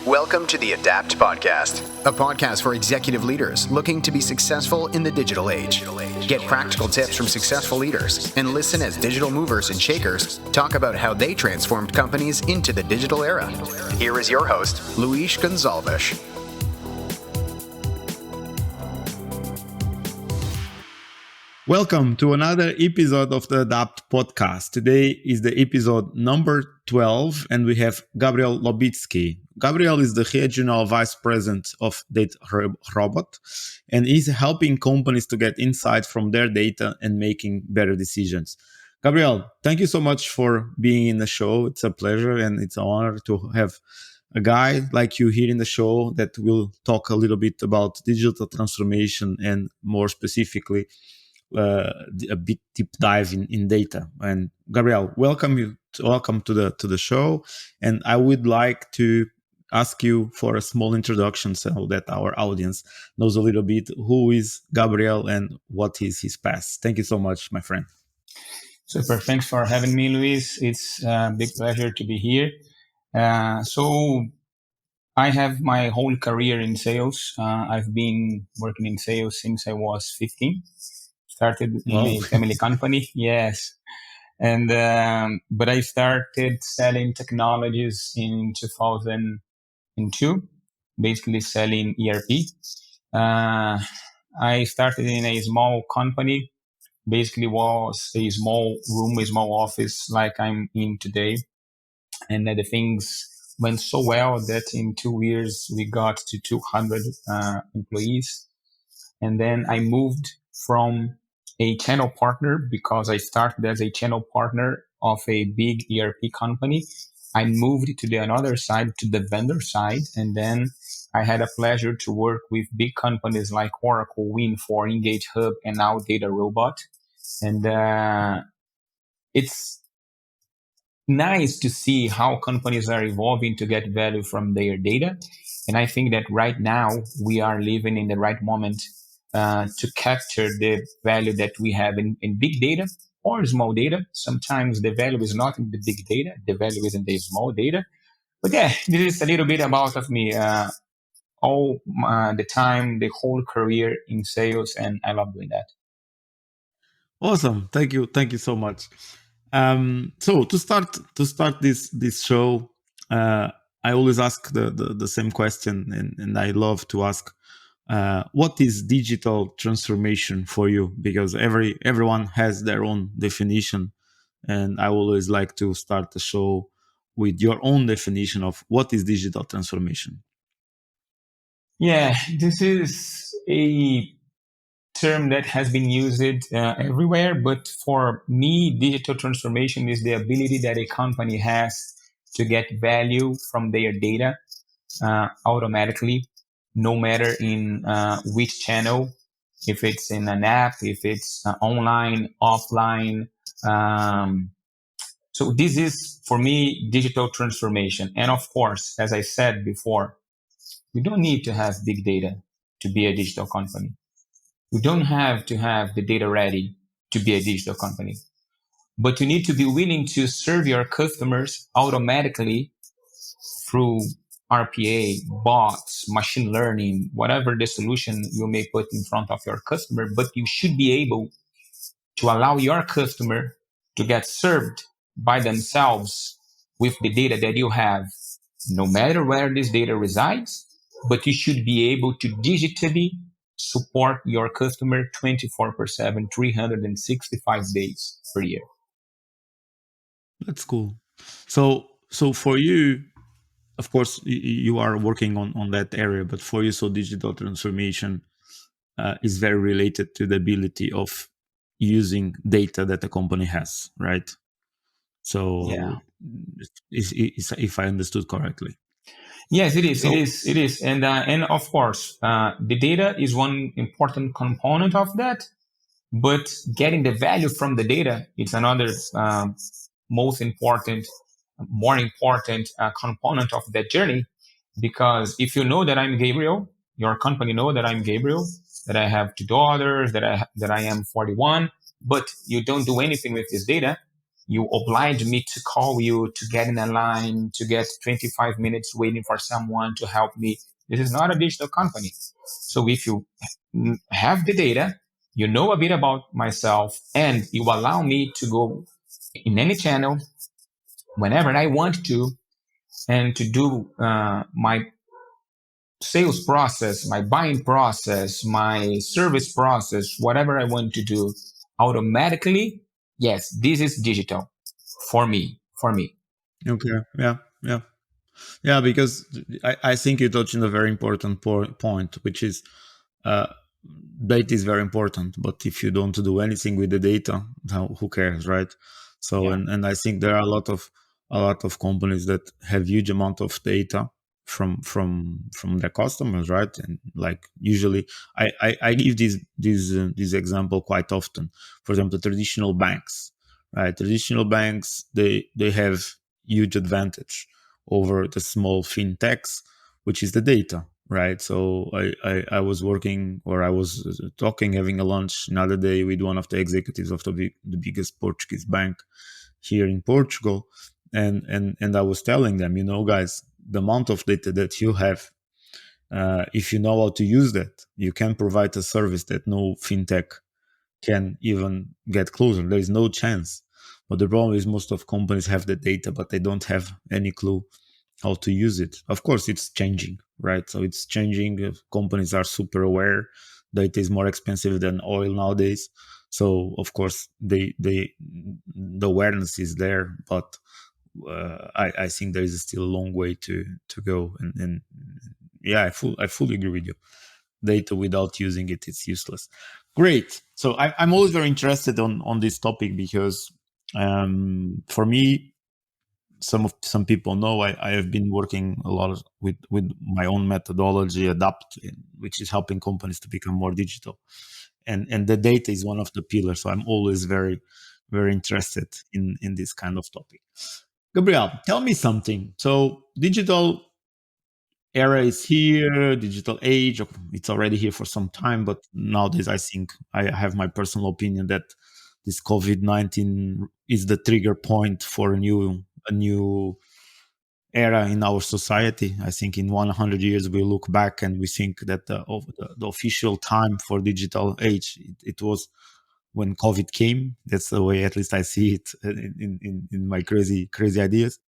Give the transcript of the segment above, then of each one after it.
Welcome to the Adapt Podcast, a podcast for executive leaders looking to be successful in the digital age. Get practical tips from successful leaders and listen as digital movers and shakers talk about how they transformed companies into the digital era. Here is your host, Luis Gonzalez. Welcome to another episode of the Adapt Podcast. Today is the episode number 12, and we have Gabriel Lobitsky. Gabriel is the Regional Vice President of Data Robot, and he's helping companies to get insight from their data and making better decisions. Gabriel, thank you so much for being in the show. It's a pleasure and it's an honor to have a guy like you here in the show that will talk a little bit about digital transformation and more specifically, a big deep dive in data. And Gabriel, welcome to the show. And I would like to ask you for a small introduction so that our audience knows a little bit who is Gabriel and what is his past. Thank you so much, my friend. Super. Thanks for having me, Luis. It's a big pleasure to be here. So I have my whole career in sales. I've been working in sales since I was 15. Started in a family company, yes. And but I started selling technologies in 2002, basically selling ERP. I started in a small company, basically was a small room, a small office like I'm in today. And the things went so well that in 2 years we got to 200 employees. And then I moved from a channel partner because I started as a channel partner of a big ERP company. I moved to the another side, to the vendor side, and then I had a pleasure to work with big companies like Oracle, Win4, Engage Hub, and now Data Robot. And it's nice to see how companies are evolving to get value from their data. And I think that right now we are living in the right moment to capture the value that we have in big data or small data. Sometimes the value is not in the big data, the value is in the small data. But yeah, this is a little bit about of me. All the time, the whole career in sales, and I love doing that. Awesome, thank you so much. So to start this show, I always ask the same question, and I love to ask. What is digital transformation for you? Because everyone has their own definition, and I always like to start the show with your own definition of what is digital transformation. Yeah, this is a term that has been used everywhere, but for me, digital transformation is the ability that a company has to get value from their data automatically, no matter in which channel, if it's in an app, if it's online, offline. So this is, for me, digital transformation. And of course, as I said before, you don't need to have big data to be a digital company. You don't have to have the data ready to be a digital company. But you need to be willing to serve your customers automatically through RPA, bots, machine learning, whatever the solution you may put in front of your customer, but you should be able to allow your customer to get served by themselves with the data that you have, no matter where this data resides, but you should be able to digitally support your customer 24/7, 365 days per year. That's cool. So for you, of course, you are working on that area, but for you, so digital transformation is very related to the ability of using data that a company has, right? So, yeah. If I understood correctly. Yes, it is. So, it is. And of course, the data is one important component of that, but getting the value from the data is another more important component of that journey. Because if you know that I'm Gabriel, your company know that I'm Gabriel, that I have 2 daughters, that I am 41, but you don't do anything with this data, you oblige me to call you, to get in a line, to get 25 minutes waiting for someone to help me. This is not a digital company. So if you have the data, you know a bit about myself, and you allow me to go in any channel whenever I want to, and to do my sales process, my buying process, my service process, whatever I want to do automatically. Yes, this is digital for me. Okay. Yeah, because I think you touched on a very important point, which is uh, data is very important. But if you don't do anything with the data, who cares, right? So, Yeah. and I think there are a lot of companies that have huge amount of data from their customers, right? And like usually, I give this example quite often. For example, traditional banks, right? Traditional banks, they have huge advantage over the small fintechs, which is the data, right? So I was working, or I was talking, having a lunch another day with one of the executives of the biggest Portuguese bank here in Portugal, and I was telling them, guys, the amount of data that you have, if you know how to use that, you can provide a service that no fintech can even get closer. There is no chance. But the problem is most of companies have the data, but they don't have any clue how to use it. Of course, it's changing, right? So it's changing. Companies are super aware. Data is more expensive than oil nowadays. So of course, the awareness is there, but I think there is still a long way to go. And yeah, I fully agree with you. Data without using it, it's useless. Great. So I'm always very interested on this topic because for me, some people know I have been working a lot with my own methodology, Adapt, which is helping companies to become more digital, and the data is one of the pillars. So I'm always very very interested in this kind of topic. Gabriel, tell me something. So digital era is here, digital age, it's already here for some time, but nowadays I think I have my personal opinion that this COVID-19 is the trigger point for a new era in our society. I think in 100 years we look back and we think that the official time for digital age, it was when COVID came. That's the way at least I see it in my crazy ideas.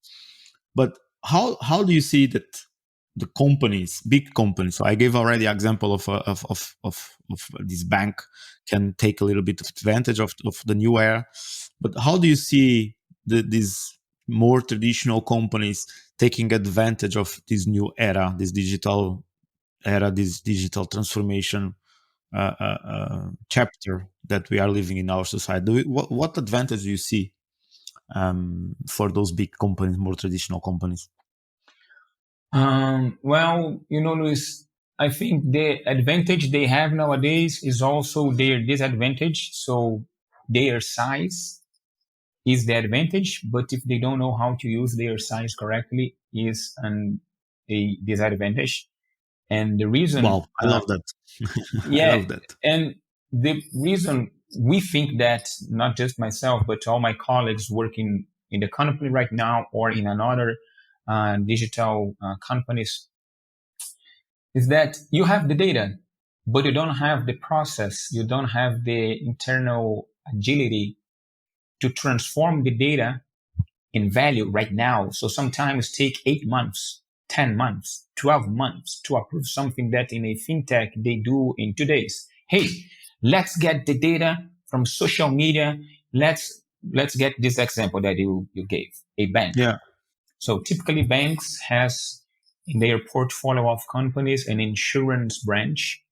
But how do you see that the companies, big companies? So I gave already an example of this bank can take a little bit of advantage of the new era. But how do you see these more traditional companies taking advantage of this new era, this digital era, this digital transformation chapter that we are living in our society? What advantage do you see for those big companies, more traditional companies? Well, Luis, I think the advantage they have nowadays is also their disadvantage. So their size is the advantage, but if they don't know how to use their size correctly, is a disadvantage. And the reason, Wow, I love that. I yeah, love that. and the reason we think that, not just myself, but all my colleagues working in the company right now or in another digital companies, is that you have the data, but you don't have the process, you don't have the internal agility to transform the data in value right now. So sometimes take 8 months, 10 months, 12 months to approve something that in a fintech they do in 2 days. Hey, let's get the data from social media. Let's get this example that you gave, a bank. Yeah. So typically banks has in their portfolio of companies an insurance branch.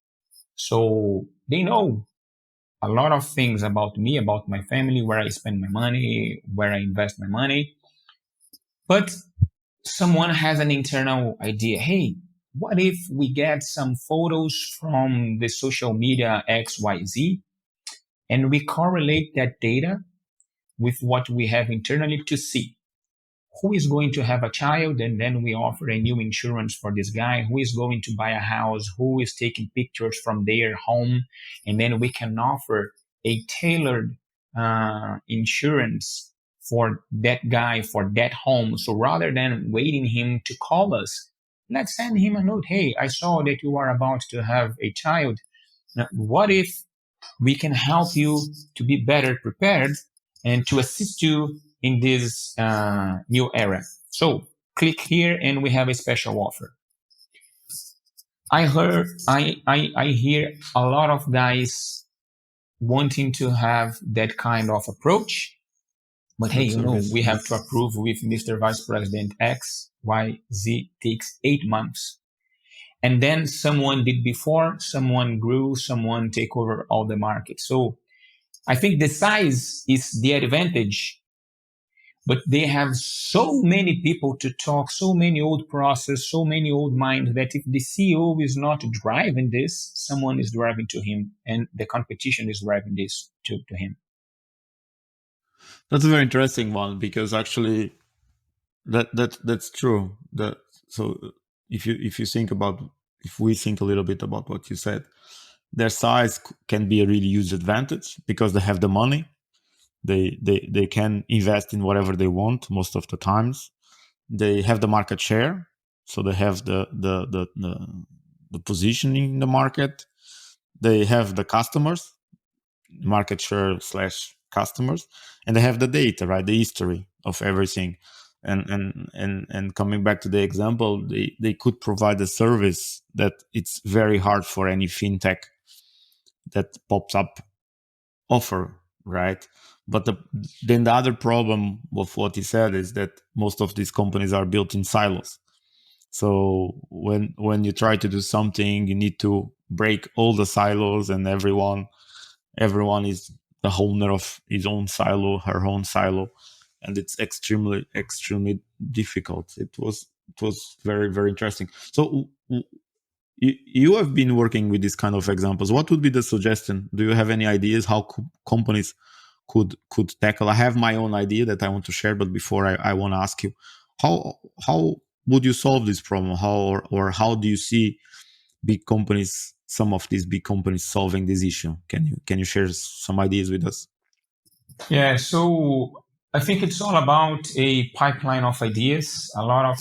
So they know a lot of things about me, about my family, where I spend my money, where I invest my money. But someone has an internal idea. Hey, what if we get some photos from the social media XYZ and we correlate that data with what we have internally to see who is going to have a child, and then we offer a new insurance for this guy, who is going to buy a house, who is taking pictures from their home, and then we can offer a tailored insurance for that guy, for that home. So rather than waiting him to call us, let's send him a note. Hey, I saw that you are about to have a child. Now, what if we can help you to be better prepared and to assist you in this new era? So click here and we have a special offer. I hear a lot of guys wanting to have that kind of approach, but hey, we have to approve with Mr. Vice President X, Y, Z, takes 8 months. And then someone did before, someone grew, someone take over all the market. So I think the size is the advantage, but they have so many people to talk, so many old process, so many old minds that if the CEO is not driving this, someone is driving to him, and the competition is driving this to him. That's a very interesting one, because actually that's true. So if we think a little bit about what you said, their size can be a really huge advantage because they have the money. They can invest in whatever they want most of the times. They have the market share, so they have the positioning in the market. They have the customers, market share / customers, and they have the data, right? The history of everything. And coming back to the example, they could provide a service that it's very hard for any fintech that pops up offer, right? But then the other problem of what he said is that most of these companies are built in silos. So when you try to do something, you need to break all the silos, and everyone is the owner of his own silo, her own silo, and it's extremely difficult. It was very, very interesting. So you have been working with these kind of examples. What would be the suggestion? Do you have any ideas how companies could tackle? I have my own idea that I want to share, but before I want to ask you, how would you solve this problem? How do you see some of these big companies solving this issue? Can you share some ideas with us? Yeah, so I think it's all about a pipeline of ideas. A lot of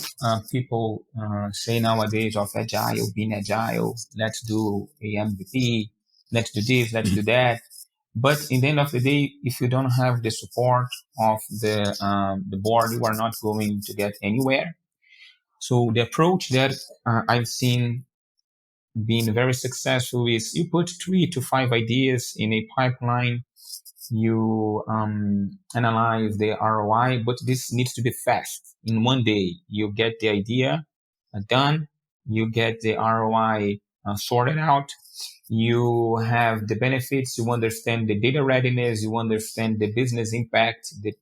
people say nowadays of agile, being agile, let's do a MVP, let's do this, let's do that. But in the end of the day, if you don't have the support of the board, you are not going to get anywhere. So the approach that I've seen being very successful is you put 3 to 5 ideas in a pipeline. You analyze the ROI, but this needs to be fast. In one day, you get the idea done, you get the ROI sorted out, you have the benefits, you understand the data readiness, you understand the business impact, the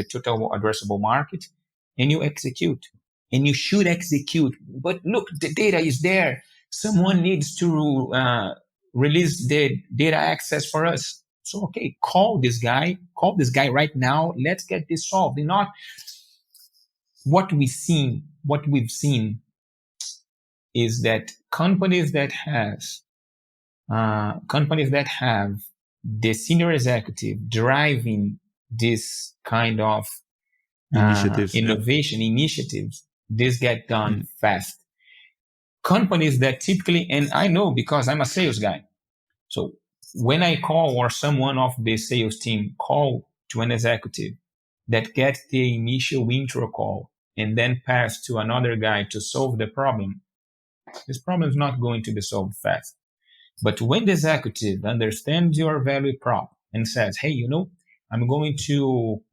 total addressable market, and you execute. And you should execute. But look, the data is there. Someone needs to release the data access for us. So, okay, call this guy right now. Let's get this solved. And not what we've seen is that companies that have the senior executive driving this kind of initiatives, this get done fast. Companies that typically, and I know because I'm a sales guy, so when I call or someone of the sales team call to an executive that gets the initial intro call and then pass to another guy to solve the problem, this problem is not going to be solved fast. But when the executive understands your value prop and says, hey, I'm going to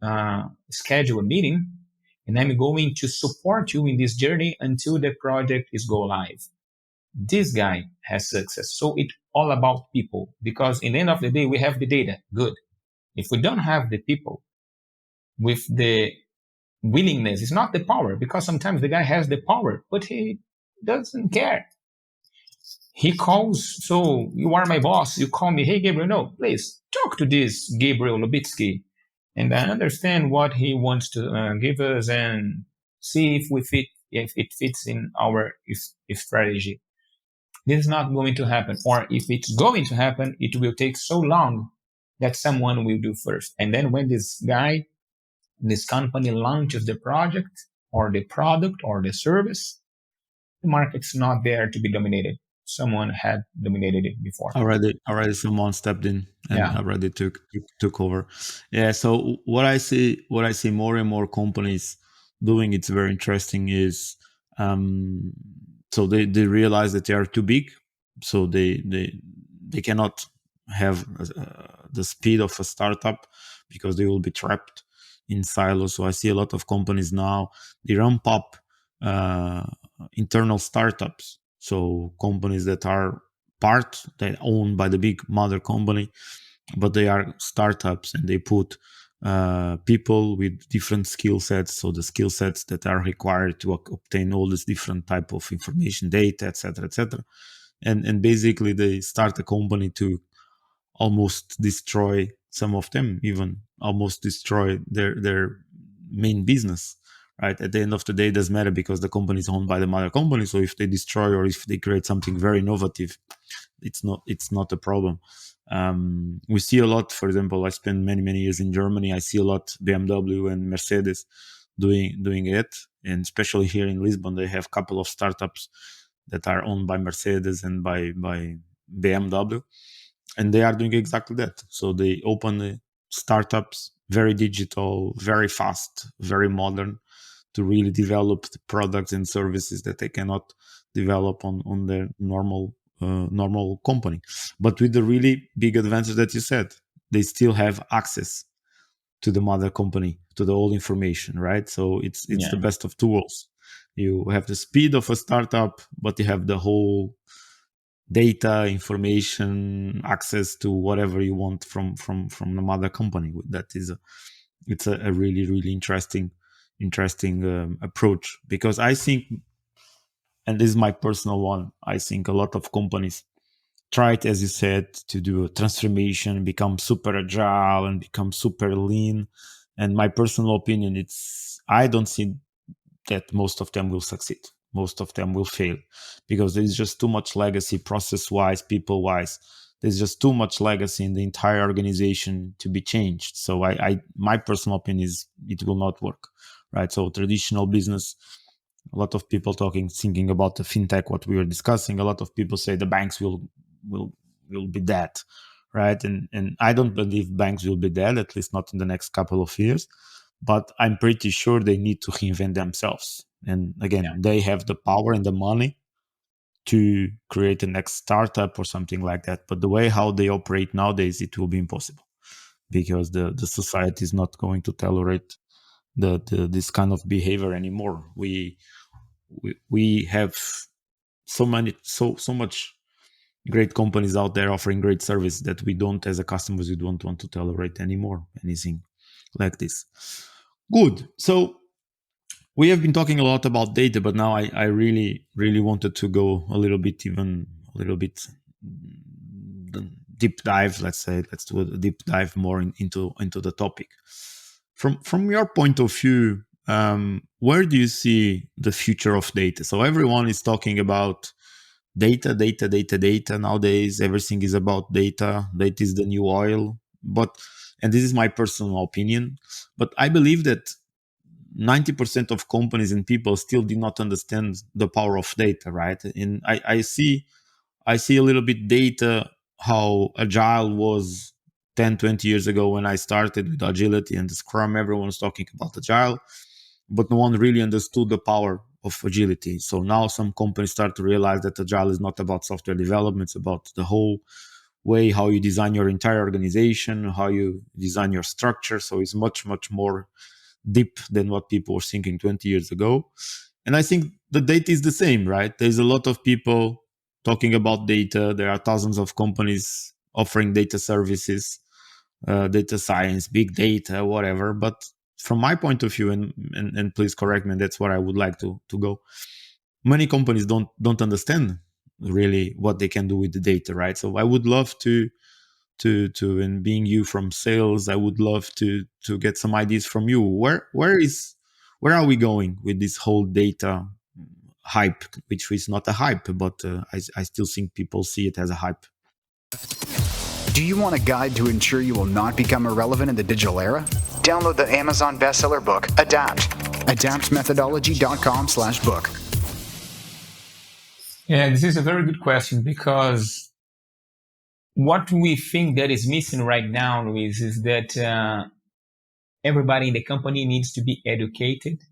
schedule a meeting and I'm going to support you in this journey until the project is go live, this guy has success. So it's all about people, because in the end of the day, we have the data. Good. If we don't have the people with the willingness, it's not the power, because sometimes the guy has the power, but he doesn't care. He calls, so you are my boss. You call me, hey, Gabriel, no, please talk to this Gabriel Lobitsky and I understand what he wants to give us and see if it fits in our strategy. This is not going to happen. Or if it's going to happen, it will take so long that someone will do first. And then when this guy this company launches the project or the product or the service, the market's not there to be dominated. Someone had dominated it before. Already someone stepped in and Yeah. already took over. Yeah. So what I see more and more companies doing, it's very interesting, is so they realize that they are too big, so they cannot have the speed of a startup because they will be trapped in silos. So I see a lot of companies now, they ramp up internal startups. So companies that are they're owned by the big mother company, but they are startups, and they put people with different skill sets. So the skill sets that are required to obtain all this different type of information, data, etc., and basically they start a company to almost destroy some of them, even almost destroy their main business. Right, at the end of the day, it doesn't matter because the company is owned by the mother company. So if they destroy or if they create something very innovative, it's not a problem. We see a lot. For example, I spent many years in Germany. I see a lot BMW and Mercedes doing it, and especially here in Lisbon, they have a couple of startups that are owned by Mercedes and by BMW, and they are doing exactly that. So they open startups, very digital, very fast, very modern, to really develop the products and services that they cannot develop on their normal company. But with the really big advantage that you said, they still have access to the mother company, to the whole information, right? So it's the best of two worlds. You have the speed of a startup, but you have the whole data, information, access to whatever you want from the mother company. It's a really interesting approach, because I think, and this is my personal one, I think a lot of companies try it, as you said, to do a transformation, become super agile and become super lean. And my personal opinion, I don't see that most of them will succeed. Most of them will fail because there is just too much legacy, process-wise, people-wise. There's just too much legacy in the entire organization to be changed. So my personal opinion is it will not work, right? So traditional business, a lot of people thinking about the fintech, what we were discussing. A lot of people say the banks will be dead, right? And I don't believe banks will be dead, at least not in the next couple of years. But I'm pretty sure they need to reinvent themselves. And again, they have the power and the money to create the next startup or something like that. But the way how they operate nowadays, it will be impossible because the society is not going to tolerate this kind of behavior anymore. We have so much great companies out there offering great service that we don't, as a customers, we don't want to tolerate anymore anything like this. Good. So we have been talking a lot about data, but now I really wanted to go a little bit deep dive. Let's do a deep dive more into the topic. From your point of view, where do you see the future of data? So everyone is talking about data nowadays. Everything is about data. Data is the new oil. And this is my personal opinion, but I believe that 90% of companies and people still do not understand the power of data, right? And I see a little bit data, how agile was 10, 20 years ago when I started with agility and the Scrum. Everyone's talking about agile, but no one really understood the power of agility. So now some companies start to realize that agile is not about software development, it's about the whole way how you design your entire organization, how you design your structure. So it's much more deep than what people were thinking 20 years ago. And I think the data is the same, right? There's a lot of people talking about data. There are thousands of companies offering data services, data science, big data, whatever. But from my point of view, and please correct me, that's where I would like to go. Many companies don't understand really what they can do with the data, right? So I would love to and being you from sales, I would love to get some ideas from you. Where are we going with this whole data hype, which is not a hype, but I still think people see it as a hype. Do you want a guide to ensure you will not become irrelevant in the digital era? download the Amazon bestseller book, Adapt. adaptmethodology.com/book. Yeah, this is a very good question, because what we think that is missing right now, Luis, is that everybody in the company needs to be educated.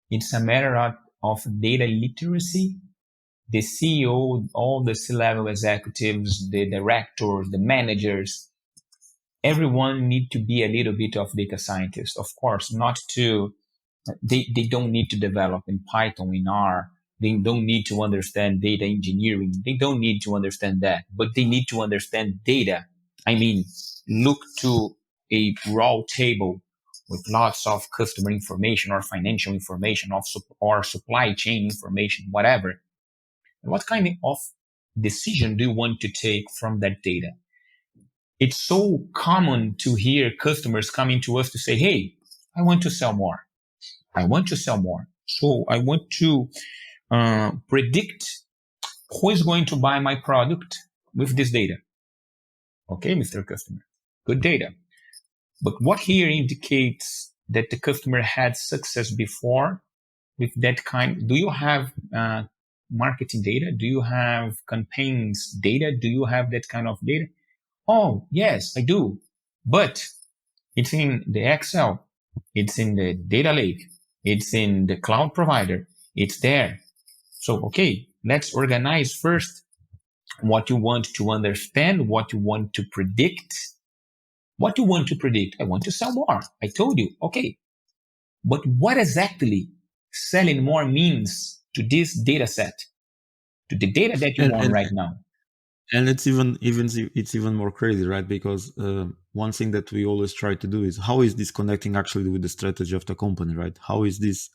It's a matter of data literacy. The CEO, all the C-level executives, the directors, the managers, everyone need to be a little bit of data scientists. Of course, they don't need to develop in Python, in R. They don't need to understand data engineering. They don't need to understand that, but they need to understand data. I mean, look to a raw table with lots of customer information or financial information or supply chain information, whatever. What kind of decision do you want to take from that data? It's so common to hear customers coming to us to say, hey, I want to sell more. I want to sell more. So I want to predict who is going to buy my product with this data. Okay, Mr. Customer, good data. But what here indicates that the customer had success before with that kind? Do you have marketing data? Do you have campaigns data? Do you have that kind of data? Oh, yes, I do. But it's in the Excel. It's in the data lake. It's in the cloud provider. It's there. So, okay, let's organize first what you want to understand, what you want to predict. What you want to predict? I want to sell more. I told you, okay. But what exactly selling more means to this data set, to the data that you want right now? And it's even more crazy, right? Because one thing that we always try to do is, how is this connecting actually with the strategy of the company, right? How is this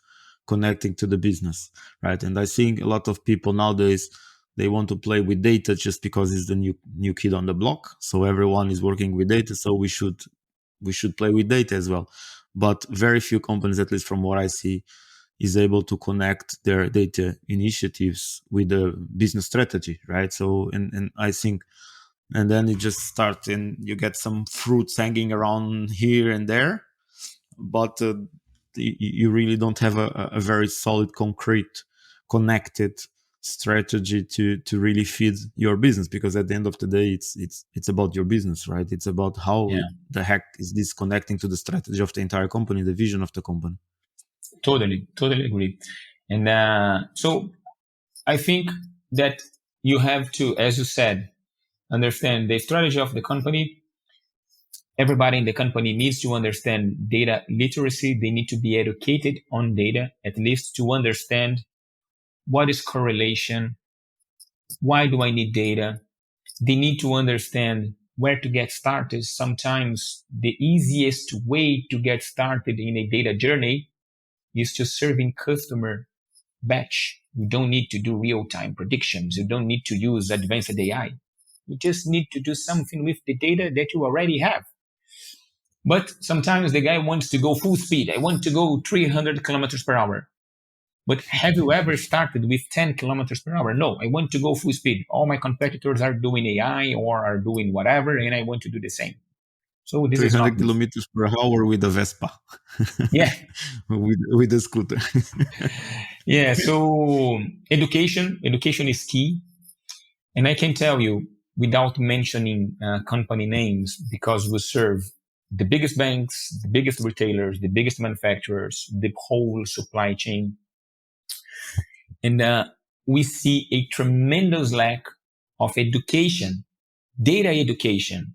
connecting to the business, right? And I think a lot of people nowadays, they want to play with data just because it's the new kid on the block. So everyone is working with data, so we should play with data as well. But very few companies, at least from what I see, is able to connect their data initiatives with the business strategy, right? So, and I think, and then it just starts and you get some fruits hanging around here and there, but you really don't have a very solid, concrete, connected strategy to really feed your business, because at the end of the day, it's about your business, right? It's about how the heck is this connecting to the strategy of the entire company, the vision of the company. Totally agree. And so I think that you have to, as you said, understand the strategy of the company. Everybody in the company needs to understand data literacy. They need to be educated on data, at least to understand what is correlation, why do I need data. They need to understand where to get started. Sometimes the easiest way to get started in a data journey is to serving customer batch. You don't need to do real-time predictions. You don't need to use advanced AI. You just need to do something with the data that you already have. But sometimes the guy wants to go full speed. I want to go 300 kilometers per hour. But have you ever started with 10 kilometers per hour? No, I want to go full speed. All my competitors are doing AI or are doing whatever, and I want to do the same. So this 300 kilometers per hour with a Vespa. Yeah. with a scooter. Yeah. So education is key. And I can tell you, without mentioning company names, because we serve the biggest banks, the biggest retailers, the biggest manufacturers, the whole supply chain. And we see a tremendous lack of education, data education,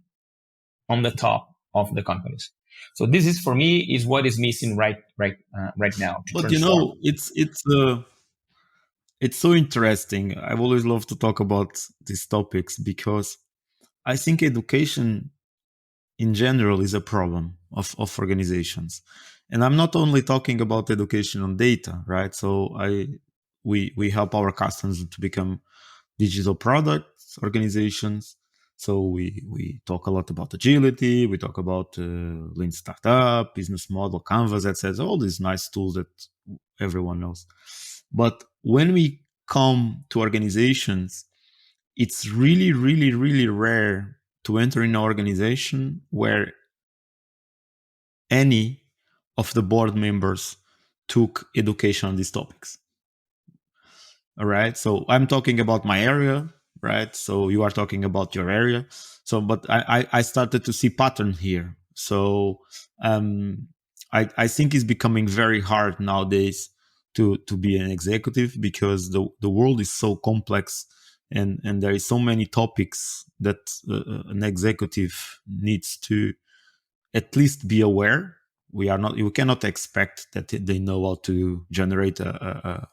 on the top of the companies. So this is, for me, is what is missing right now. But it's so interesting. I've always loved to talk about these topics because I think education in general is a problem of organizations. And I'm not only talking about education on data, right? So we help our customers to become digital product organizations. So we talk a lot about agility, we talk about lean startup, business model, Canvas, etc. All these nice tools that everyone knows. But when we come to organizations, it's really, really, really rare to enter in an organization where any of the board members took education on these topics. All right. So I'm talking about my area, right? So you are talking about your area. So, but I started to see pattern here. So I think it's becoming very hard nowadays to be an executive, because the world is so complex, and there is so many topics that an executive needs to at least be aware. We cannot expect that they know how to generate a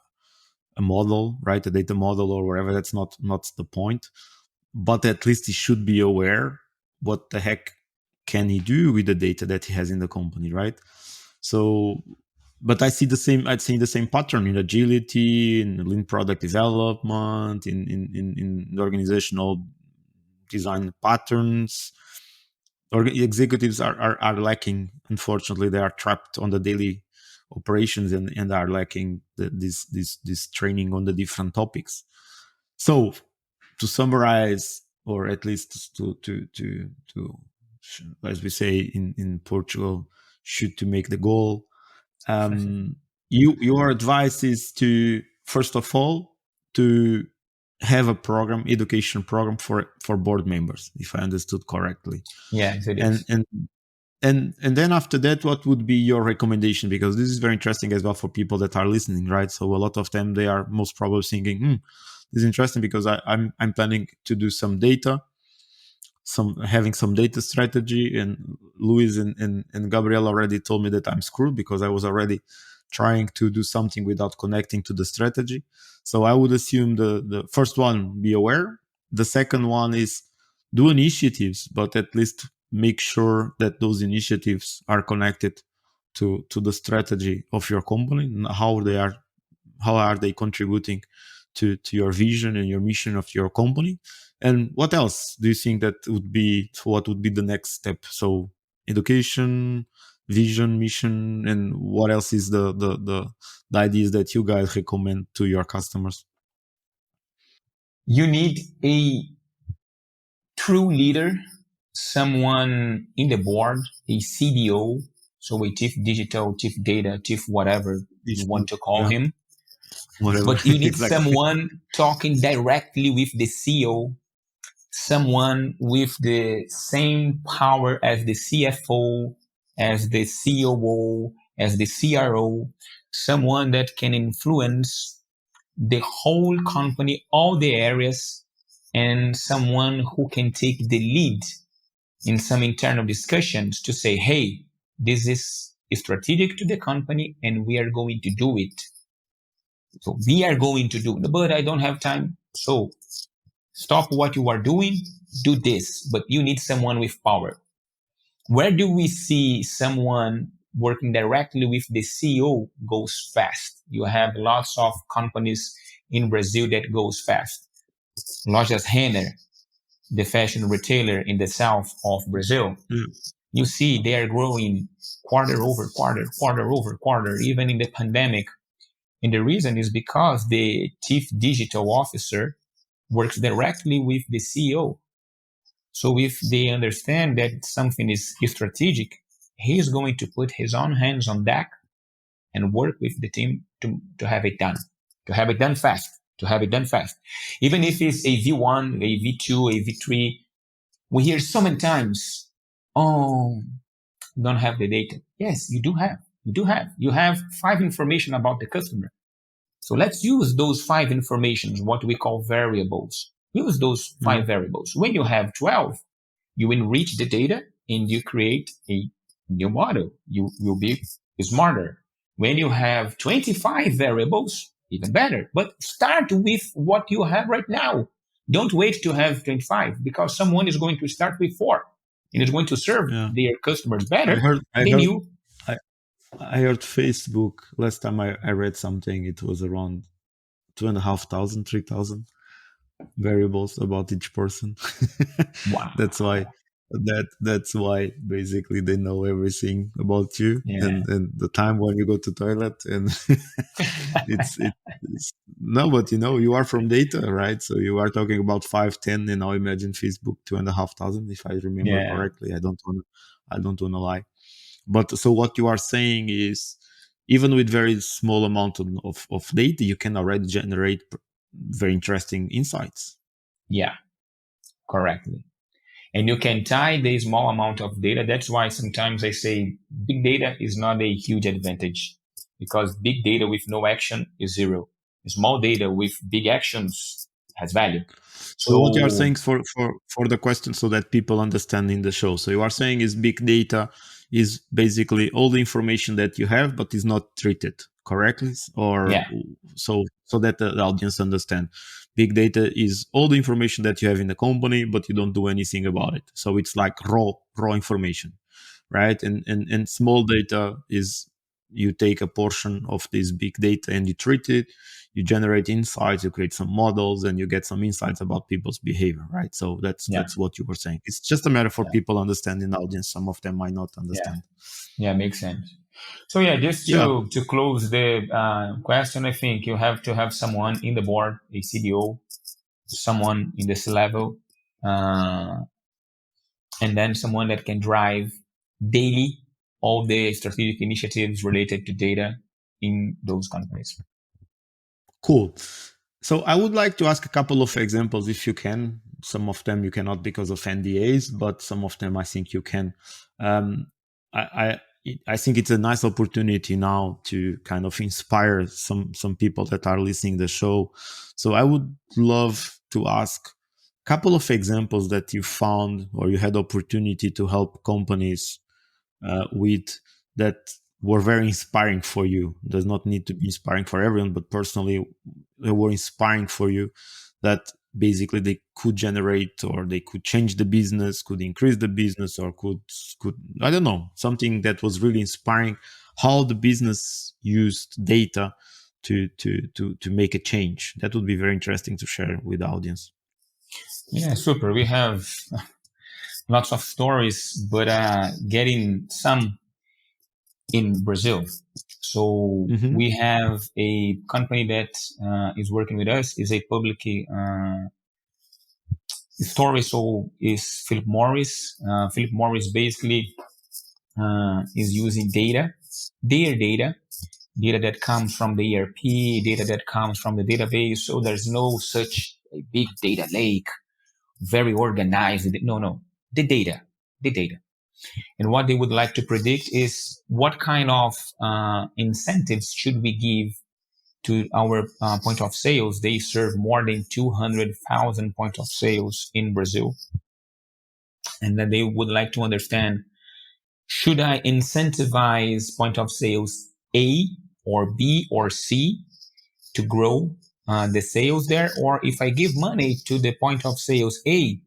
model, right? A data model or whatever. That's not the point. But at least he should be aware what the heck can he do with the data that he has in the company, right? So, but I'd see the same pattern in agility, in lean product development, in organizational design patterns. Executives are lacking. Unfortunately, they are trapped on the daily operations, and are lacking this training on the different topics. So, to summarize, or at least to as we say in Portugal, shoot to make the goal. Your advice is to, first of all, to have a program, education program for board members, if I understood correctly. Yes, it and is. and then after that, what would be your recommendation? Because this is very interesting as well for people that are listening, right? So a lot of them, they are most probably thinking, this is interesting, because I'm planning to do some data, having some data strategy, and Luis and Gabriel already told me that I'm screwed, because I was already trying to do something without connecting to the strategy. So I would assume the first one, be aware. The second one is do initiatives, but at least make sure that those initiatives are connected to the strategy of your company, and how are they contributing to your vision and your mission of your company. And what else do you think what would be the next step? So education, vision, mission, and what else is the ideas that you guys recommend to your customers? You need a true leader, someone in the board, a CDO, so a chief digital, chief data, chief whatever you want to call Yeah, him. whatever. But you need Exactly. someone talking directly with the CEO, someone with the same power as the CFO, as the COO, as the CRO, someone that can influence the whole company, all the areas, and someone who can take the lead in some internal discussions to say, hey, this is strategic to the company and we are going to do it. So we are going to do it, but I don't have time. So stop what you are doing, do this, but you need someone with power. Where do we see someone working directly with the CEO goes fast? You have lots of companies in Brazil that goes fast. Lojas Renner, the fashion retailer in the south of Brazil, Yeah. you see they are growing quarter over quarter, quarter over quarter, even in the pandemic. And the reason is because the chief digital officer works directly with the CEO. So if they understand that something is strategic, he is going to put his own hands on deck and work with the team to have it done, to have it done fast, to have it done fast. Even if it's a V1, a V2, a V3, we hear so many times, oh, you don't have the data. Yes, you do have. You do have. You have 5 information about the customer. So let's use those 5 informations, what we call variables. Use those 5 variables. When you have 12, you enrich the data and you create a new model. You will be smarter. When you have 25 variables, even better. But start with what you have right now. Don't wait to have 25, because someone is going to start with 4 and is going to serve Yeah. their customers I better heard I than heard you. I, I heard Facebook last time I read something, it was around 2,500, 3,000 variables about each person. Wow. That's why that's why basically they know everything about you, Yeah. and the time when you go to toilet, and it's no, but you are from data, right? So you are talking about 5, 10, and now imagine Facebook 2,500, if I remember Yeah. correctly. I don't want to lie. But so what you are saying is, even with very small amount of data, you can already generate very interesting insights. Yeah, correctly. And you can tie the small amount of data. That's why sometimes I say big data is not a huge advantage, because big data with no action is zero. Small data with big actions has value. So what you are So saying for the question, so that people understand in the show. So you are saying is big data is basically all the information that you have, but is not treated correctly, or yeah, so that the audience understand. Big data is all the information that you have in the company, but you don't do anything about it. So it's like raw information, right? And small data is, you take a portion of this big data and you treat it, you generate insights, you create some models, and you get some insights about people's behavior, right? So yeah, that's what you were saying. It's just a matter for yeah, people understanding the audience. Some of them might not yeah, understand. yeah, makes sense. So yeah, just Yeah, to close the question, I think you have to have someone in the board, a CDO, someone in this level, uh, and then someone that can drive daily all the strategic initiatives related to data in those companies. cool. So I would like to ask a couple of examples if you can. Some of them you cannot because of NDAs, but some of them I think you can. Um, I I think it's a nice opportunity now to kind of inspire some people that are listening the show. So I would love to ask a couple of examples that you found or you had opportunity to help companies with, that were very inspiring for you. Does not need to be inspiring for everyone, but personally, they were inspiring for you, that basically they could generate, or they could change the business, could increase the business, or could I don't know, something that was really inspiring, how the business used data to make a change. That would be very interesting to share with the audience. Yeah, super. We have lots of stories, but getting some in Brazil. So Mm-hmm. we have a company that is working with us, is a public story. So is Philip Morris. Philip Morris basically is using data, their data that comes from the ERP, data that comes from the database. So there's no such a big data lake, very organized. No, the data. And what they would like to predict is what kind of incentives should we give to our point of sales. They serve more than 200,000 point of sales in Brazil. And then they would like to understand, should I incentivize point of sales A or B or C to grow the sales there? Or if I give money to the point of sales A,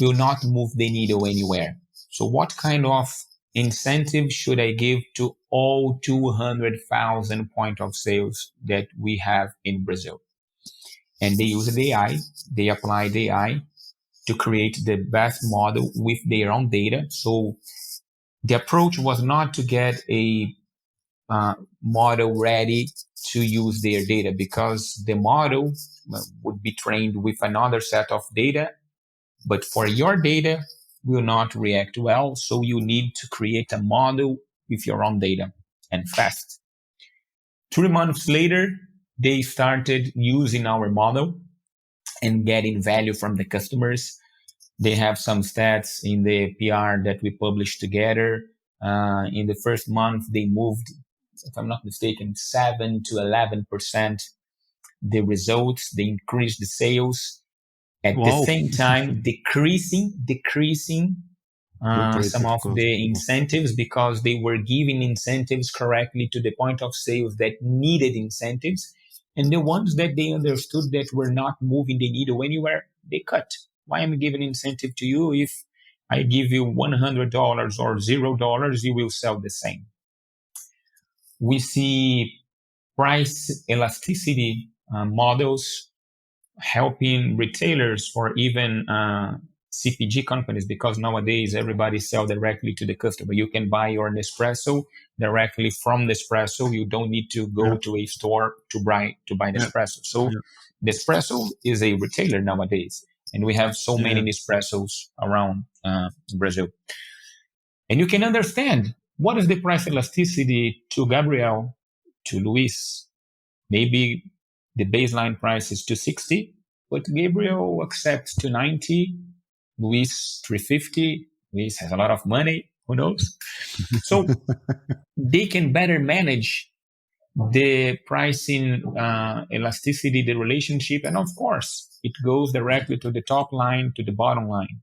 will not move the needle anywhere. So what kind of incentive should I give to all 200,000 point of sales that we have in Brazil? And they use the AI, they apply the AI to create the best model with their own data. So the approach was not to get a model ready to use their data, because the model would be trained with another set of data, but for your data will not react well. So you need to create a model with your own data, and fast. 3 months later, they started using our model and getting value from the customers. They have some stats in the PR that we published together. In the first month, they moved, if I'm not mistaken, 7 to 11% the results. They increased the sales, at the Wow. same time decreasing The some operative of cost. the incentives, because they were giving incentives correctly to the point of sales that needed incentives, and the ones that they understood that were not moving the needle anywhere, they cut. Why am I giving incentive to you if I give you $100 or $0, you will sell the same? We see price elasticity models helping retailers or even CPG companies, because nowadays everybody sell directly to the customer. You can buy your Nespresso directly from Nespresso. You don't need to go Yeah, to a store to buy yeah, Nespresso. So yeah, Nespresso is a retailer nowadays, and we have so many yeah. Nespressos around Brazil. And you can understand what is the price elasticity to Gabriel, to Luis? Maybe the baseline price is 260, but Gabriel accepts 290, Luis 350. Luis has a lot of money, who knows? So they can better manage the pricing elasticity, the relationship, and of course, it goes directly to the top line, to the bottom line.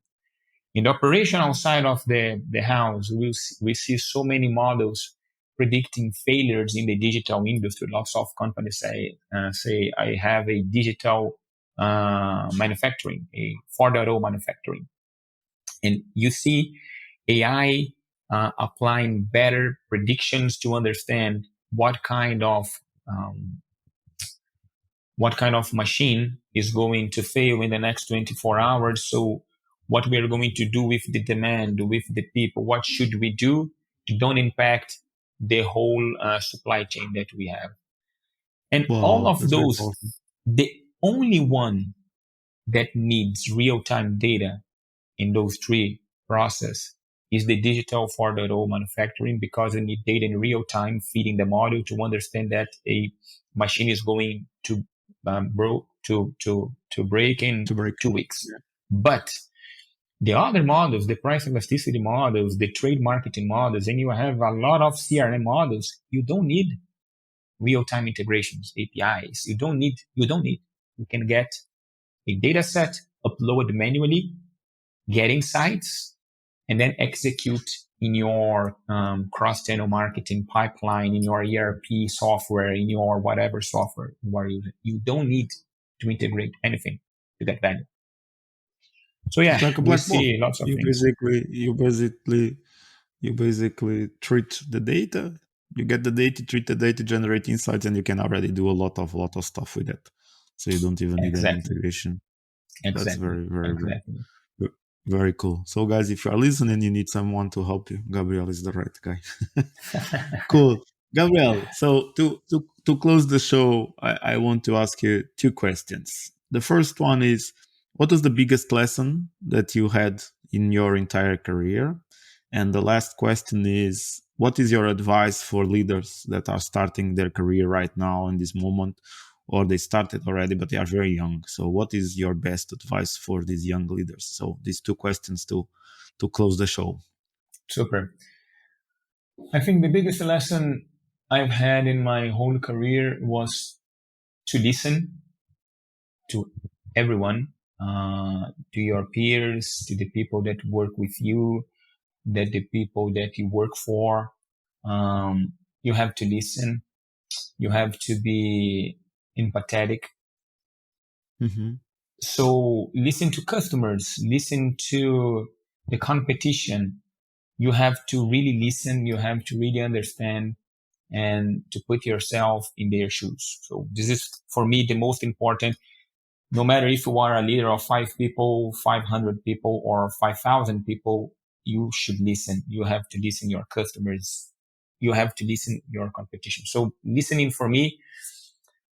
In the operational side of the house, we see so many models predicting failures in the digital industry. Lots of companies say I have a digital manufacturing, a 4.0 manufacturing. And you see AI applying better predictions to understand what kind of machine is going to fail in the next 24 hours. So what we are going to do with the demand, with the people, what should we do to don't impact the whole supply chain that we have. And all Wow, of that's very those, powerful. the only one that needs real-time data in those three processes is the digital 4.0 manufacturing, because you need data in real time feeding the model to understand that a machine is going to break in To break. 2 weeks. Yeah. But the other models, the price elasticity models, the trade marketing models, and you have a lot of CRM models, you don't need real-time integrations, APIs. You don't need. You can get a data set, upload manually, get insights, and then execute in your cross-channel marketing pipeline, in your ERP software, in your whatever software you are using. You don't need to integrate anything to get value. So yeah, It's like a we black box. see lots of You things. basically treat the data. You get the data, treat the data, generate insights, and you can already do a lot of stuff with it. So you don't even need any Exactly. integration. That's Exactly. very, very, very, Exactly. very cool. So guys, if you are listening, you need someone to help you. Gabriel is the right guy. Cool. Gabriel, so to close the show, I want to ask you two questions. The first one is, what is the biggest lesson that you had in your entire career? And the last question is, what is your advice for leaders that are starting their career right now in this moment, or they started already, but they are very young? So what is your best advice for these young leaders? So these two questions to close the show. Super. I think the biggest lesson I've had in my whole career was to listen to everyone, to your peers, to the people that work with you, that the people that you work for. You have to listen. You have to be empathetic. Mm-hmm. So listen to customers, listen to the competition. You have to really listen. You have to really understand and to put yourself in their shoes. So this is for me the most important. No matter if you are a leader of 5 people, 500 people, or 5,000 people, you should listen. You have to listen your customers. You have to listen your competition. So listening for me,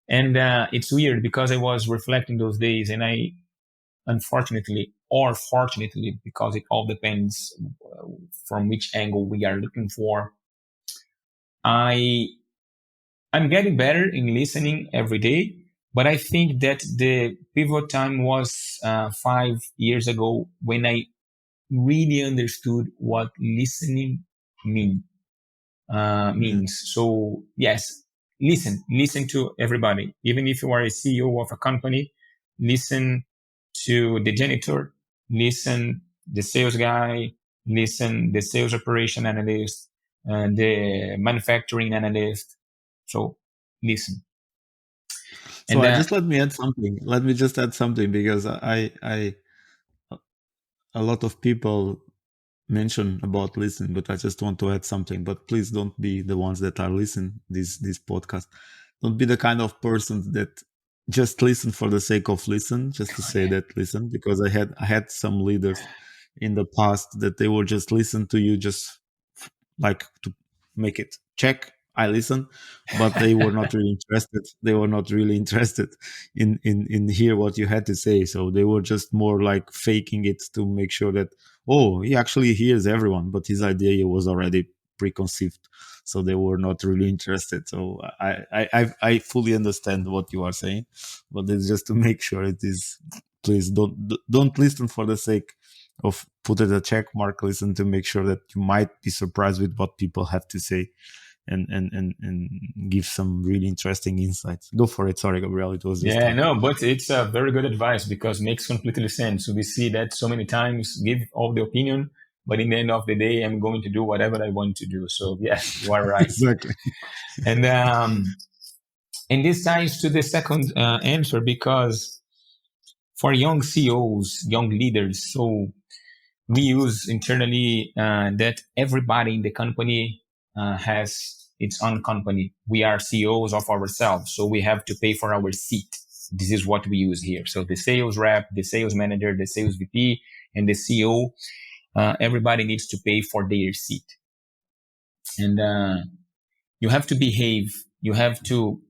and it's weird because I was reflecting those days, and I, unfortunately or fortunately, because it all depends from which angle we are looking for, I'm getting better in listening every day. But I think that the pivot time was 5 years ago when I really understood what listening means. Yeah. So yes, listen to everybody. Even if you are a CEO of a company, listen to the janitor, listen the sales guy, listen the sales operation analyst, and the manufacturing analyst. So listen. So And I just let me add something. Let me just add something because I a lot of people mention about listening, but I just want to add something. But please don't be the ones that are listening this podcast. Don't be the kind of person that just listen for the sake of listen, just to say that listen. Because I had some leaders in the past that they will just listen to you just like to make it check. I listen, but they were not really interested. They were not really interested in hear what you had to say. So they were just more like faking it to make sure that, oh, he actually hears everyone, but his idea was already preconceived, so they were not really interested. So I fully understand what you are saying, but it's just to make sure it is. Please don't listen for the sake of put it a check mark. Listen to make sure that you might be surprised with what people have to say, and give some really interesting insights. Go for it. Sorry, Gabriel. It was just No, but it's a very good advice because it makes completely sense. We see that so many times, give all the opinion, but in the end of the day, I'm going to do whatever I want to do. So yes, you are right. exactly. And this ties to the second answer, because for young CEOs, young leaders, so we use internally that everybody in the company has its own company. We are CEOs of ourselves, so we have to pay for our seat. This is what we use here. So the sales rep, the sales manager, the sales VP, and the CEO, everybody needs to pay for their seat. And you have to behave. You have to,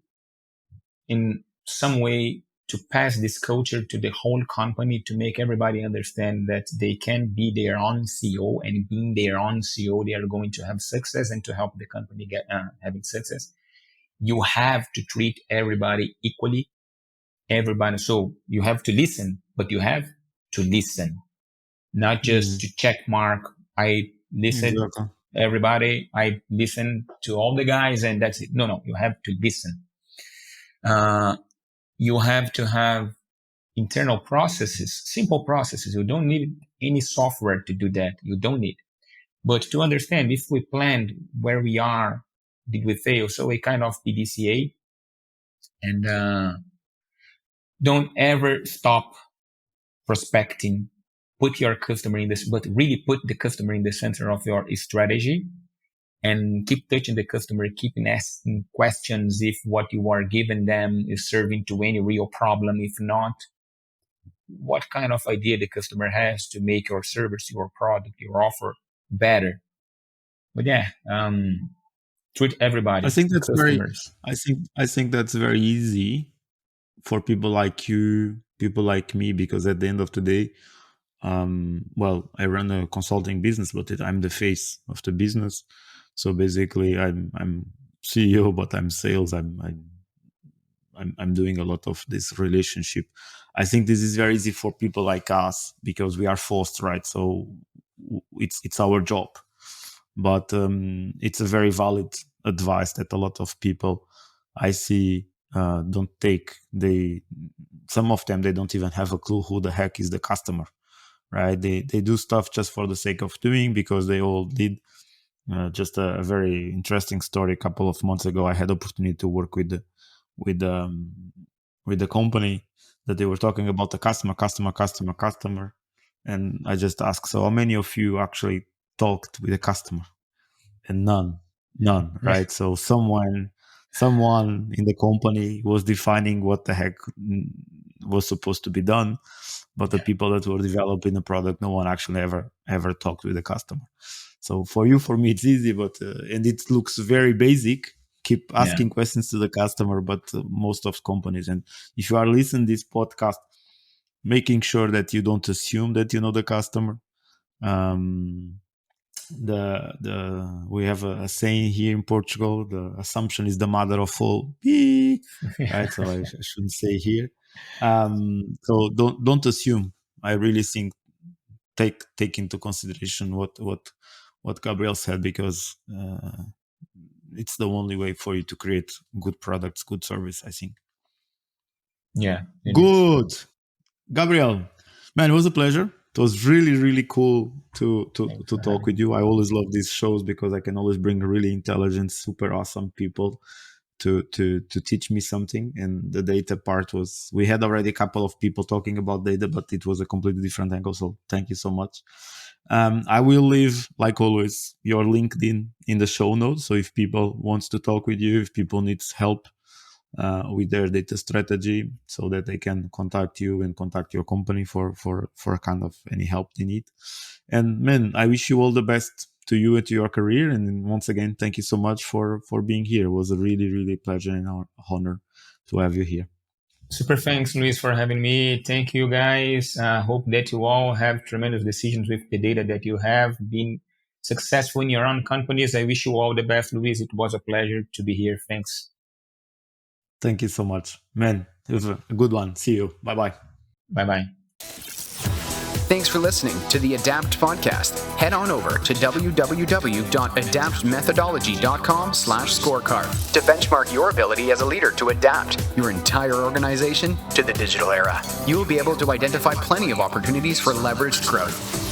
in some way, to pass this culture to the whole company, to make everybody understand that they can be their own CEO, and being their own CEO, they are going to have success, and to help the company get having success. You have to treat everybody equally. Everybody. So you have to listen, but you have to listen, not just to check mark. I listen. Exactly. Everybody. I listen to all the guys, and that's it. No, you have to listen. You have to have internal processes, simple processes. You don't need any software to do that. You don't need. But to understand, if we planned where we are, did we fail? So a kind of PDCA, and don't ever stop prospecting. Put your customer in this, but really put the customer in the center of your strategy, and keep touching the customer, keeping asking questions if what you are giving them is serving to any real problem. If not, what kind of idea the customer has to make your service, your product, your offer better. But treat everybody. I think that's customers. I think that's very easy for people like you, people like me, because at the end of the day, I run a consulting business, but I'm the face of the business. So basically, I'm CEO, but I'm sales. I'm doing a lot of this relationship. I think this is very easy for people like us because we are forced, right? So it's our job. But it's a very valid advice that a lot of people I see don't take. Some of them, they don't even have a clue who the heck is the customer, right? They do stuff just for the sake of doing, because they all did. Just a very interesting story. A couple of months ago, I had the opportunity to work with the company that they were talking about the customer, and I just asked, so how many of you actually talked with the customer? And none, right? So someone in the company was defining what the heck was supposed to be done, but the people that were developing the product, no one actually ever talked with the customer. So for me, it's easy, but and it looks very basic. Keep asking questions to the customer, but most of companies, and if you are listening to this podcast, making sure that you don't assume that you know the customer. We have a saying here in Portugal: the assumption is the mother of all. Right? So I shouldn't say here. So don't assume. I really think take into consideration what Gabriel said, because it's the only way for you to create good products, good service, I think. Yeah. Good. Gabriel, man, it was a pleasure. It was really, really cool to talk with you. I always love these shows because I can always bring really intelligent, super awesome people to teach me something. And the data part we had already a couple of people talking about data, but it was a completely different angle. So thank you so much. I will leave, like always, your LinkedIn in the show notes. So if people wants to talk with you, if people needs help with their data strategy, so that they can contact you and contact your company for kind of any help they need. And man, I wish you all the best to you and to your career. And once again, thank you so much for being here. It was a really, really pleasure and honor to have you here. Super thanks, Luis, for having me. Thank you, guys. Hope that you all have tremendous decisions with the data that you have been successful in your own companies. I wish you all the best, Luis. It was a pleasure to be here. Thanks. Thank you so much. Man, it was a good one. See you. Bye-bye. Bye-bye. Thanks for listening to the Adapt podcast. Head on over to www.adaptmethodology.com/scorecard to benchmark your ability as a leader to adapt your entire organization to the digital era. You will be able to identify plenty of opportunities for leveraged growth.